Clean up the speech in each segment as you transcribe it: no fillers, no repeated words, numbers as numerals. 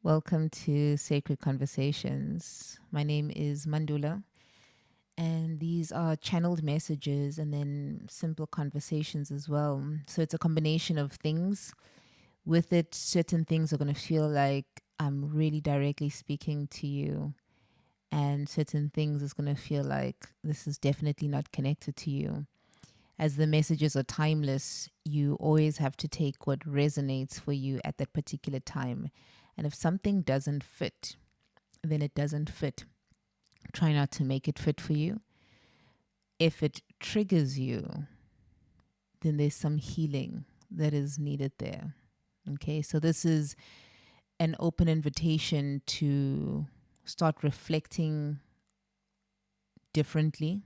Welcome to Sacred Conversations. My name is Mandula, and these are channeled messages and then simple conversations as well. So it's a combination of things. With it, certain things are going to feel like I'm really directly speaking to you, and certain things is going to feel like this is definitely not connected to you. As the messages are timeless, you always have to take what resonates for you at that particular time. And if something doesn't fit, then it doesn't fit. Try not to make it fit for you. If it triggers you, then there's some healing that is needed there. Okay, so this is an open invitation to start reflecting differently,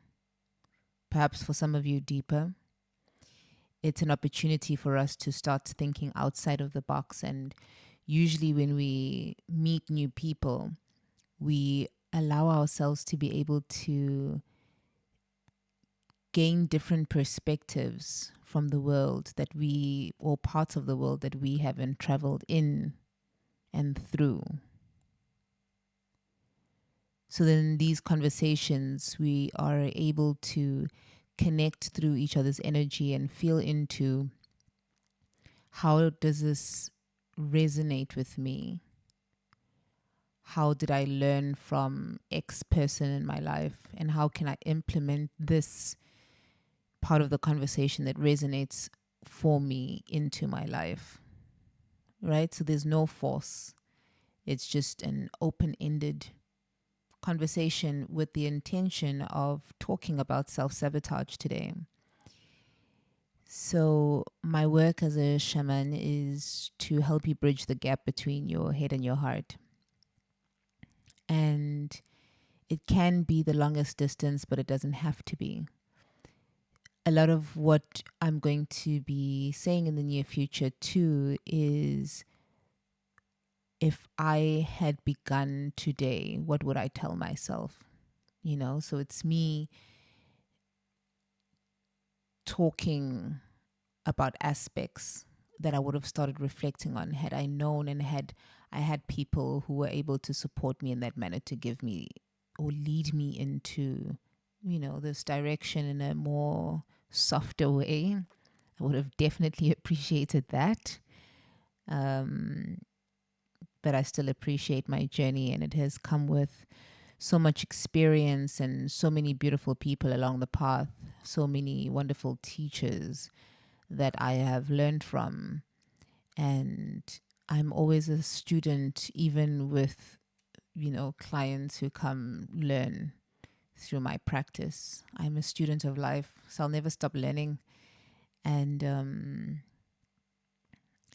perhaps for some of you deeper. It's an opportunity for us to start thinking outside of the box. And usually, when we meet new people, we allow ourselves to be able to gain different perspectives from the world that we, or parts of the world that we haven't traveled in and through. So then, these conversations, we are able to connect through each other's energy and feel into how does this resonate with me? How did I learn from X person in my life? And how can I implement this part of the conversation that resonates for me into my life? Right? So there's no force. It's just an open ended conversation with the intention of talking about self sabotage today. So, my work as a shaman is to help you bridge the gap between your head and your heart. And it can be the longest distance, but it doesn't have to be. A lot of what I'm going to be saying in the near future, too, is if I had begun today, what would I tell myself? So it's me talking about aspects that I would have started reflecting on had I known and had I had people who were able to support me in that manner to give me or lead me into, this direction in a more softer way. I would have definitely appreciated that. Um, but I still appreciate my journey, and it has come with so much experience and so many beautiful people along the path, so many wonderful teachers that I have learned from. And I'm always a student, even with, clients who come learn through my practice. I'm a student of life, so I'll never stop learning. And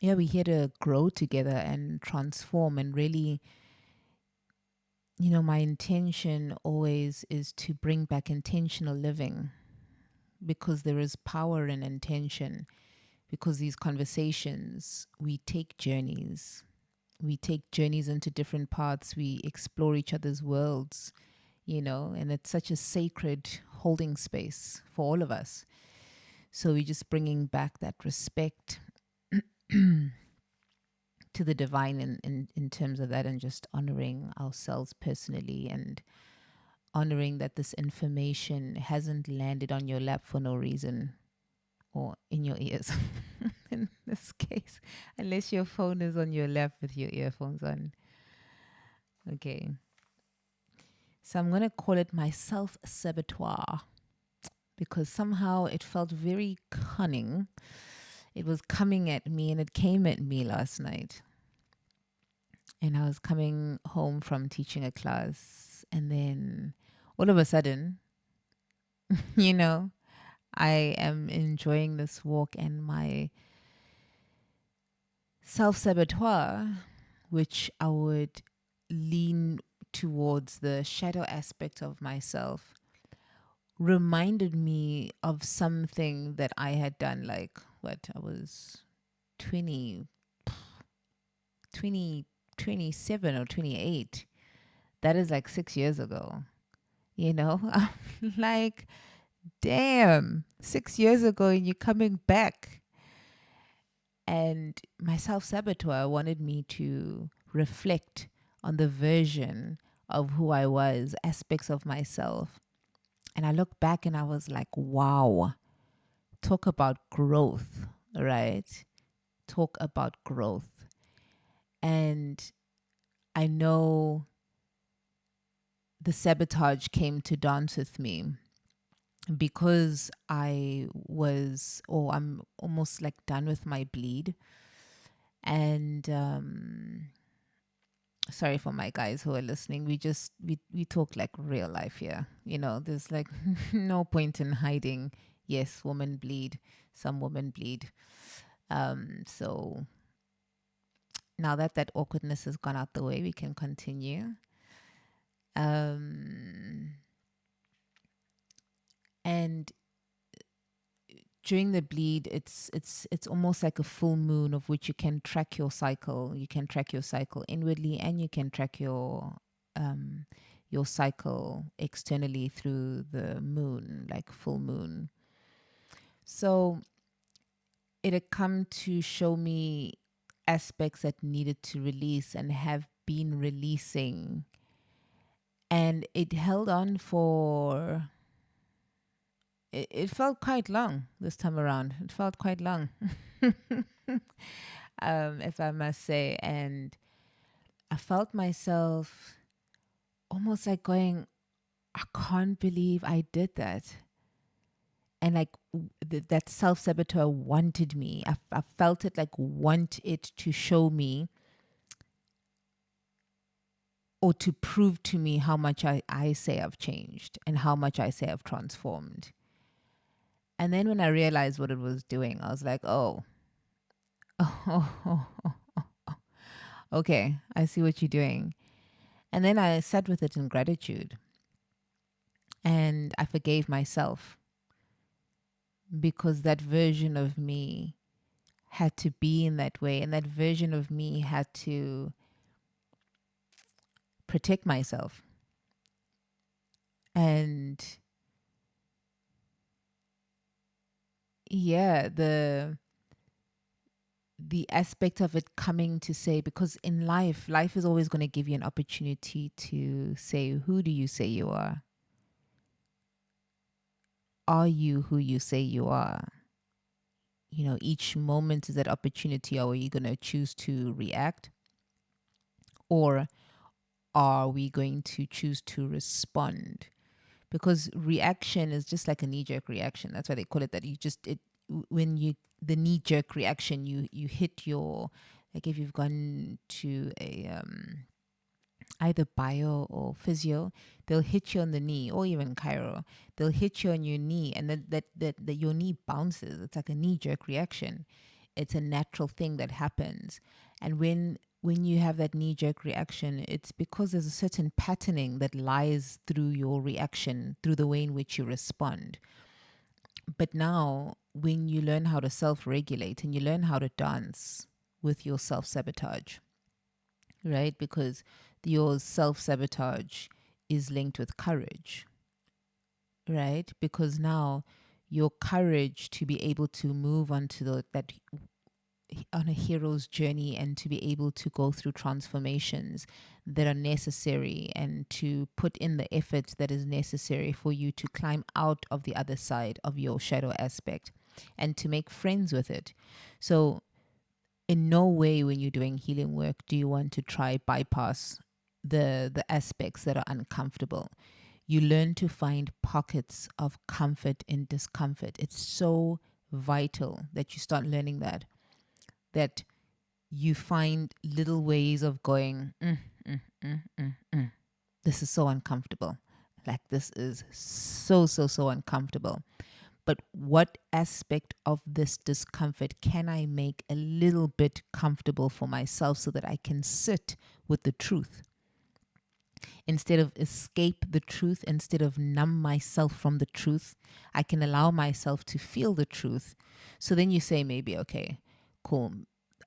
yeah, we're here to grow together and transform. And really, my intention always is to bring back intentional living, because there is power in intention. Because these conversations, we take journeys. We take journeys into different paths. We explore each other's worlds, and it's such a sacred holding space for all of us. So we're just bringing back that respect to the divine in terms of that, and just honoring ourselves personally, and honoring that this information hasn't landed on your lap for no reason, or in your ears in this case, unless your phone is on your lap with your earphones on. Okay. So I'm going to call it my self saboteur, because somehow it felt very cunning. It was coming at me, and it came at me last night. And I was coming home from teaching a class, and then all of a sudden, you know, I am enjoying this walk, and my self saboteur, which I would lean towards the shadow aspect of myself, reminded me of something that I had done, like what I was 20, 20, 27 or 28. That is like 6 years ago, I'm like, damn, 6 years ago, and you're coming back. And my self saboteur wanted me to reflect on the version of who I was, aspects of myself. And I look back and I was like, wow, talk about growth, right? Talk about growth. And I know the sabotage came to dance with me because I'm almost like done with my bleed. And sorry for my guys who are listening. We talk like real life here. There's like no point in hiding. Yes, women bleed. Some women bleed. So now that that awkwardness has gone out the way, we can continue. Um, and during the bleed, it's almost like a full moon of which you can track your cycle. You can track your cycle inwardly, and you can track your cycle externally through the moon, like full moon. So it had come to show me aspects that needed to release and have been releasing, and it held on for it felt quite long this time around. It felt quite long, if I must say. And I felt myself almost like going, I can't believe I did that. And like that self saboteur wanted me. I felt it like want it to show me or to prove to me how much I say I've changed and how much I say I've transformed. And then when I realized what it was doing, I was like, oh, oh, okay, I see what you're doing. And then I sat with it in gratitude and I forgave myself because that version of me had to be in that way. And that version of me had to protect myself. And yeah, the aspect of it coming to say, because in life is always going to give you an opportunity to say, who do you say you are? Are you who you say you are? Each moment is that opportunity. Are you going to choose to react, or are we going to choose to respond? Because reaction is just like a knee-jerk reaction. That's why they call it that. When you the knee-jerk reaction, you hit your, like, if you've gone to a either bio or physio, they'll hit you on the knee, or even chiro, they'll hit you on your knee, and then that your knee bounces. It's like a knee-jerk reaction. It's a natural thing that happens. And when you have that knee-jerk reaction, it's because there's a certain patterning that lies through your reaction, through the way in which you respond. But now, when you learn how to self-regulate and you learn how to dance with your self-sabotage, right? Because your self-sabotage is linked with courage, right? Because now your courage to be able to move onto that on a hero's journey and to be able to go through transformations that are necessary and to put in the effort that is necessary for you to climb out of the other side of your shadow aspect and to make friends with it. So in no way when you're doing healing work do you want to try bypass the aspects that are uncomfortable. You learn to find pockets of comfort in discomfort. It's so vital that you start learning that you find little ways of going, this is so uncomfortable. Like, this is so uncomfortable. But what aspect of this discomfort can I make a little bit comfortable for myself so that I can sit with the truth? Instead of escape the truth, instead of numb myself from the truth, I can allow myself to feel the truth. So then you say, maybe, okay, cool,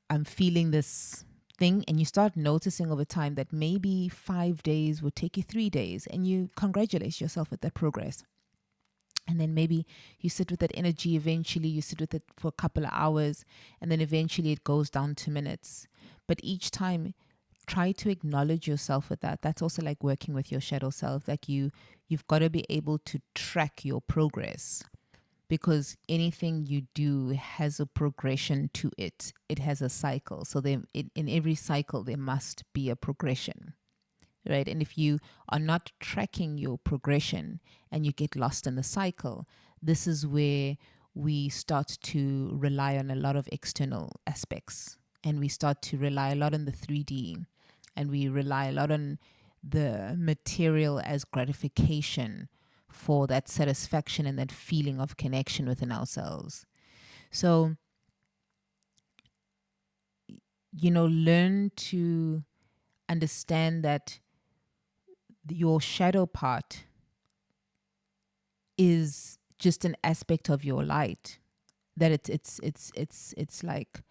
I'm feeling this thing, and you start noticing over time that maybe 5 days would take you 3 days, and you congratulate yourself with that progress. And then maybe you sit with that energy. Eventually you sit with it for a couple of hours, and then eventually it goes down to minutes. But each time, try to acknowledge yourself with that. That's also like working with your shadow self. Like you've got to be able to track your progress, because anything you do has a progression to it. It has a cycle. So in every cycle, there must be a progression, right? And if you are not tracking your progression and you get lost in the cycle, this is where we start to rely on a lot of external aspects, and we start to rely a lot on the 3D, and we rely a lot on the material as gratification for that satisfaction and that feeling of connection within ourselves. So, learn to understand that your shadow part is just an aspect of your light. That it's like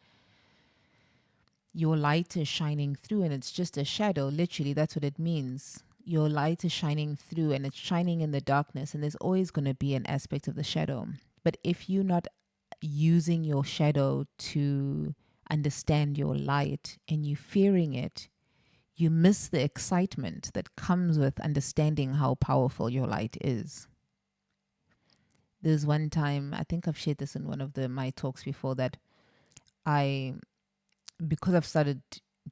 your light is shining through, and it's just a shadow. Literally, that's what it means. Your light is shining through, and it's shining in the darkness, and there's always going to be an aspect of the shadow. But if you're not using your shadow to understand your light and you fearing it, you miss the excitement that comes with understanding how powerful your light is. There's one time, I think I've shared this in one of my talks before, that I, because I've started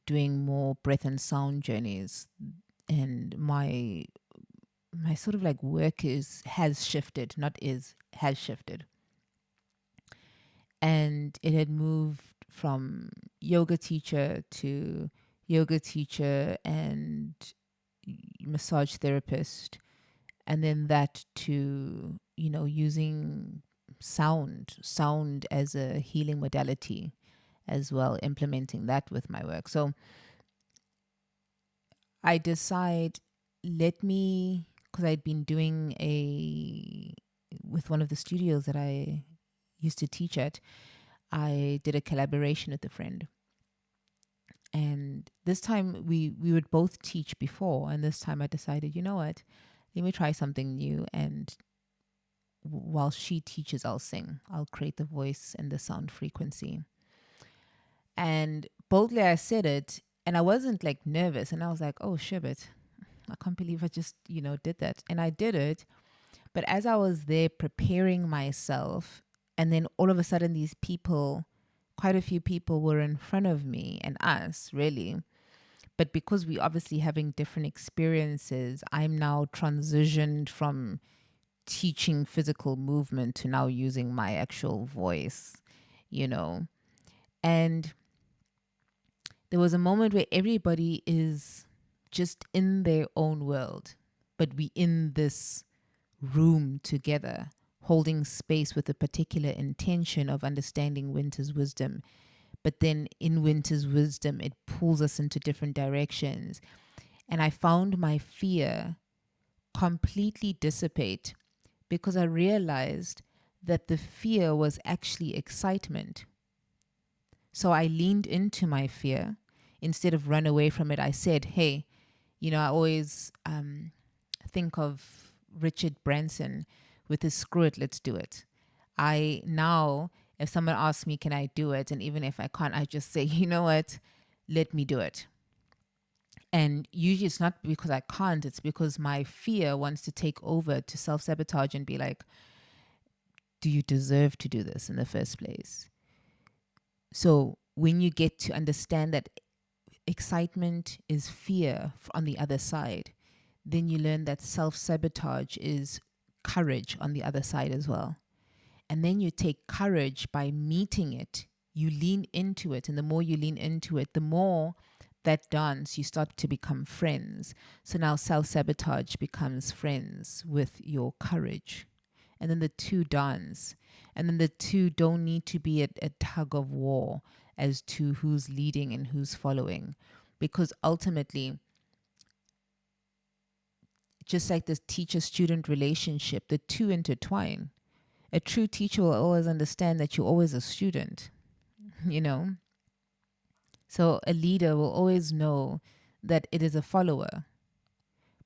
doing more breath and sound journeys, and my sort of like work has shifted, has shifted. And it had moved from yoga teacher to yoga teacher and massage therapist, and then that to using sound as a healing modality as well, implementing that with my work. So I decide, because I'd been doing with one of the studios that I used to teach at, I did a collaboration with a friend. And this time we would both teach before, and this time I decided, you know what, let me try something new. And while she teaches, I'll sing. I'll create the voice and the sound frequency. And boldly I said it, and I wasn't like nervous. And I was like, oh, shit, I can't believe I just, did that. And I did it. But as I was there preparing myself, and then all of a sudden these people, quite a few people were in front of me and us, really. But because we obviously having different experiences, I'm now transitioned from teaching physical movement to now using my actual voice, And there was a moment where everybody is just in their own world, but we in this room together, holding space with a particular intention of understanding Winter's wisdom. But then in Winter's wisdom, it pulls us into different directions. And I found my fear completely dissipate, because I realized that the fear was actually excitement. So I leaned into my fear. Instead of run away from it, I said, hey, I always think of Richard Branson with his screw it, let's do it. I now, if someone asks me, can I do it? And even if I can't, I just say, you know what, let me do it. And usually it's not because I can't, it's because my fear wants to take over, to self-sabotage and be like, do you deserve to do this in the first place? So when you get to understand that excitement is fear on the other side, then you learn that self-sabotage is courage on the other side as well. And then you take courage by meeting it. You lean into it. And the more you lean into it, the more that dance, you start to become friends. So now self-sabotage becomes friends with your courage. And then the two dance. And then the two don't need to be a tug of war as to who's leading and who's following. Because ultimately, just like the teacher-student relationship, the two intertwine. A true teacher will always understand that you're always a student, So a leader will always know that it is a follower,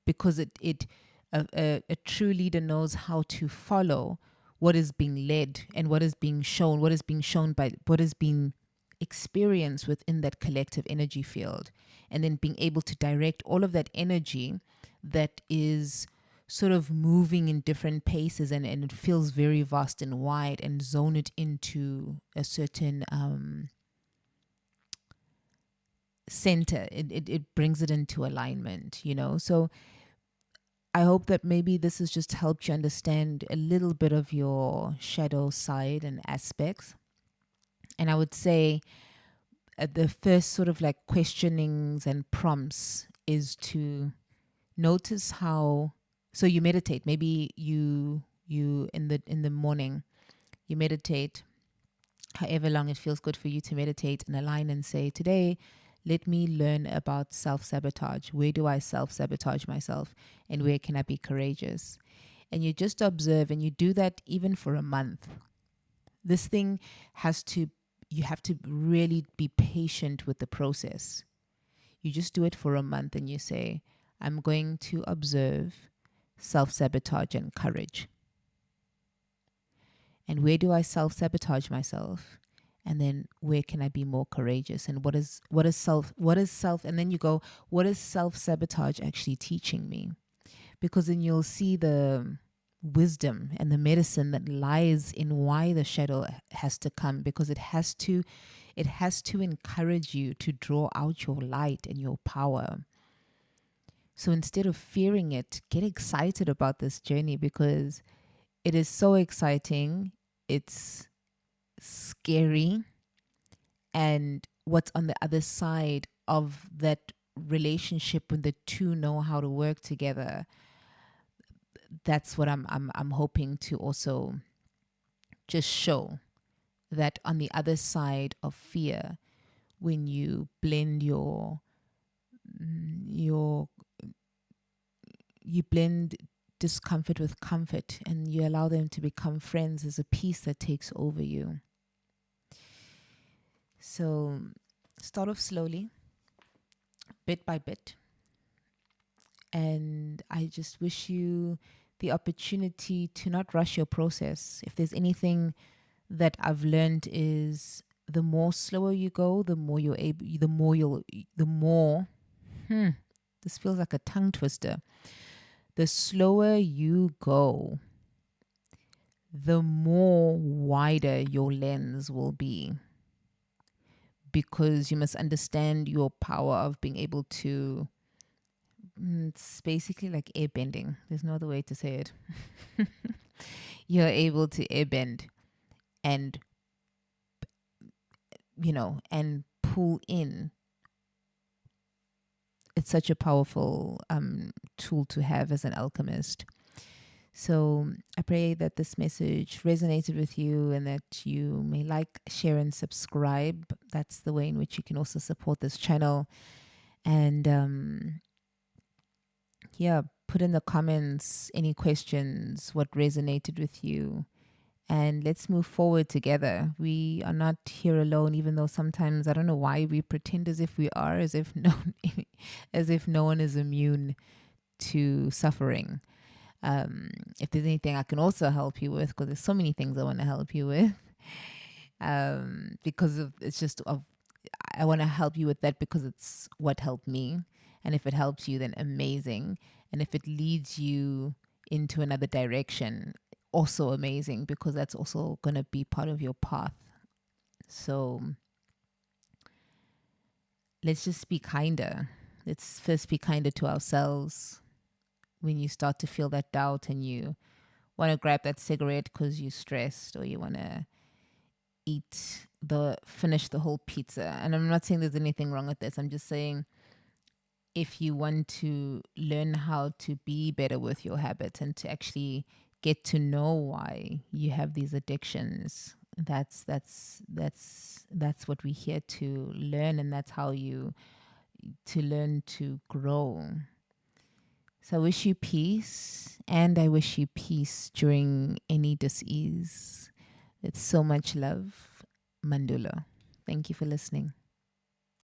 because a true leader knows how to follow what is being led and what is being shown by what is being experience within that collective energy field, and then being able to direct all of that energy that is sort of moving in different paces, and it feels very vast and wide, and zone it into a certain center. It brings it into alignment, So I hope that maybe this has just helped you understand a little bit of your shadow side and aspects. And I would say the first sort of like questionings and prompts is to notice how. So you meditate. Maybe you in the morning you meditate, however long it feels good for you to meditate, and align and say, today, let me learn about self sabotage. Where do I self sabotage myself, and where can I be courageous? And you just observe, and you do that even for a month. This thing you have to really be patient with the process. You just do it for a month and you say, I'm going to observe self sabotage and courage. And where do I self sabotage myself? And then where can I be more courageous? And what is self, and then you go, what is self sabotage actually teaching me? Because then you'll see the wisdom and the medicine that lies in why the shadow has to come, because it has to encourage you to draw out your light and your power. So instead of fearing it, get excited about this journey, because it is so exciting. It's scary. And what's on the other side of that relationship when the two know how to work together, that's what I'm hoping to also just show, that on the other side of fear, when you blend your you blend discomfort with comfort, and you allow them to become friends, there's a peace that takes over you. So start off slowly, bit by bit. And I just wish you the opportunity to not rush your process. If there's anything that I've learned, is the more slower you go, the more you're able, the more, this feels like a tongue twister. The slower you go, the more wider your lens will be, because you must understand your power of being able to, it's basically like airbending. There's no other way to say it. You're able to airbend and, and pull in. It's such a powerful tool to have as an alchemist. So I pray that this message resonated with you, and that you may like, share, and subscribe. That's the way in which you can also support this channel. And put in the comments any questions, what resonated with you, and let's move forward together. We are not here alone, even though sometimes I don't know why we pretend as if we are, as if no one is immune to suffering. If there's anything I can also help you with, because there's so many things I want to help you with, because I want to help you with that because it's what helped me. And if it helps you, then amazing. And if it leads you into another direction, also amazing, because that's also going to be part of your path. So let's just be kinder. Let's first be kinder to ourselves. When you start to feel that doubt and you want to grab that cigarette because you're stressed, or you want to finish the whole pizza. And I'm not saying there's anything wrong with this. I'm just saying, if you want to learn how to be better with your habits and to actually get to know why you have these addictions, that's what we're here to learn, and that's how you to learn to grow. So I wish you peace, and I wish you peace during any dis-ease. It's so much love. Mandula. Thank you for listening.